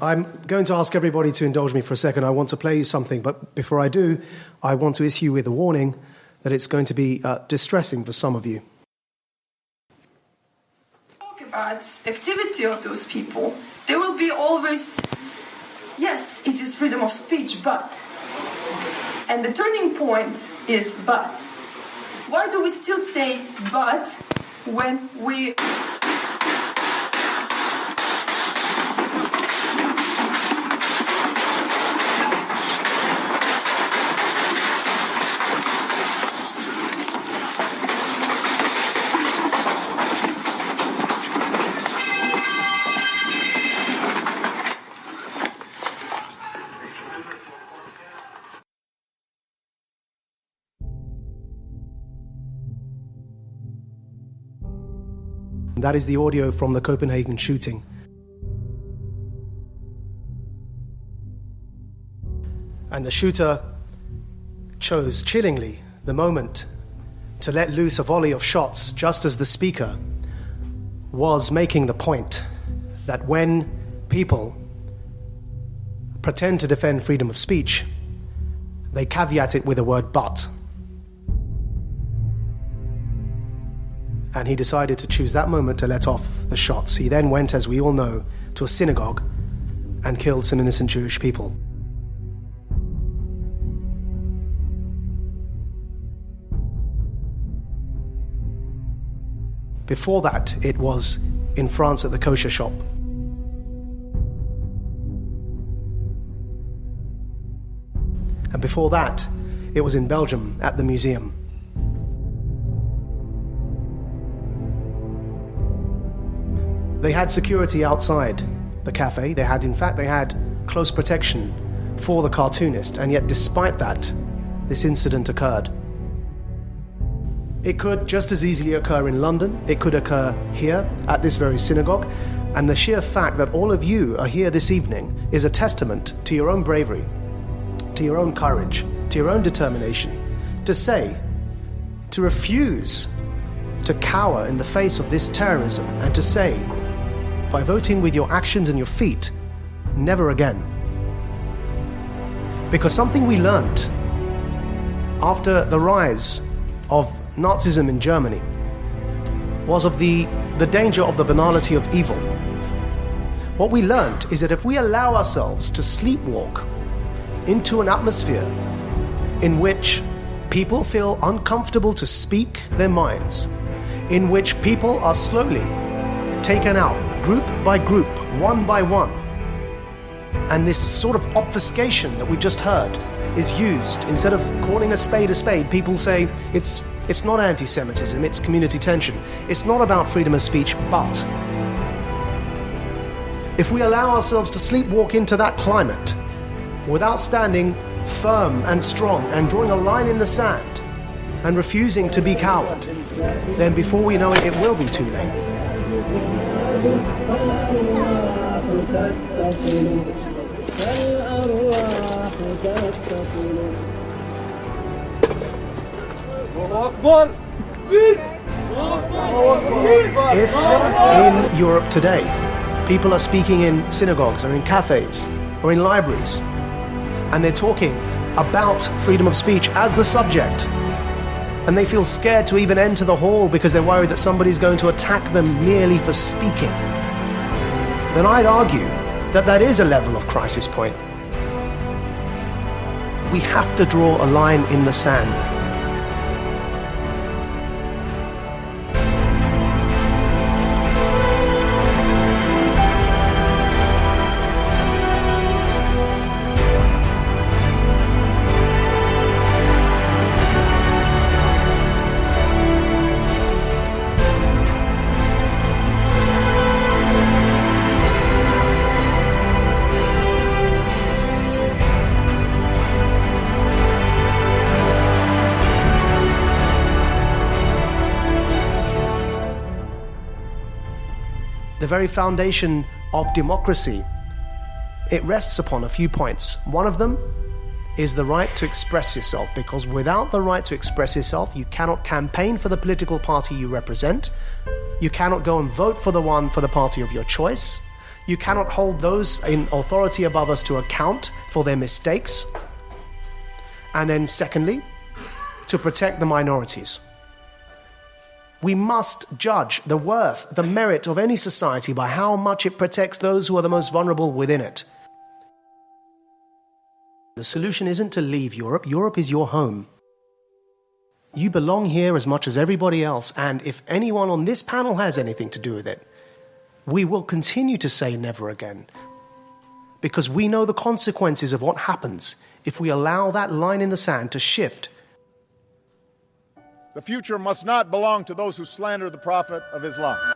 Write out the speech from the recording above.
I'm going to ask everybody to indulge me for a second. I want to play you something, but before I do, I want to issue with a warning that it's going to be distressing for some of you. Talk about activity of those people. There will be always, yes, it is freedom of speech, but. And the turning point is but. Why do we still say but when we... That is the audio from the Copenhagen shooting. And the shooter chose chillingly the moment to let loose a volley of shots just as the speaker was making the point that when people pretend to defend freedom of speech, they caveat it with the word but. And he decided to choose that moment to let off the shots. He then went, as we all know, to a synagogue and killed some innocent Jewish people. Before that, it was in France at the kosher shop. And before that, it was in Belgium at the museum. They had security outside the cafe. They had close protection for the cartoonist. And yet, despite that, this incident occurred. It could just as easily occur in London. It could occur here at this very synagogue. And the sheer fact that all of you are here this evening is a testament to your own bravery, to your own courage, to your own determination, to refuse to cower in the face of this terrorism and to say, by voting with your actions and your feet, never again. Because something we learned after the rise of Nazism in Germany was of the danger of the banality of evil. What we learned is that if we allow ourselves to sleepwalk into an atmosphere in which people feel uncomfortable to speak their minds, in which people are slowly taken out, group by group, one by one, and this sort of obfuscation that we've just heard is used. Instead of calling a spade, people say it's not anti-Semitism, it's community tension. It's not about freedom of speech, but if we allow ourselves to sleepwalk into that climate without standing firm and strong and drawing a line in the sand and refusing to be coward, then before we know it, it will be too late. If in Europe today people are speaking in synagogues or in cafes or in libraries and they're talking about freedom of speech as the subject, and they feel scared to even enter the hall because they're worried that somebody's going to attack them merely for speaking, then I'd argue that that is a level of crisis point. We have to draw a line in the sand. The very foundation of democracy, it rests upon a few points. One of them is the right to express yourself, because without the right to express yourself, you cannot campaign for the political party you represent. You cannot go and vote for the party of your choice. You cannot hold those in authority above us to account for their mistakes. And then secondly, to protect the minorities. We must judge the worth, the merit of any society by how much it protects those who are the most vulnerable within it. The solution isn't to leave Europe. Europe is your home. You belong here as much as everybody else, and if anyone on this panel has anything to do with it, we will continue to say never again. Because we know the consequences of what happens if we allow that line in the sand to shift. The future must not belong to those who slander the Prophet of Islam.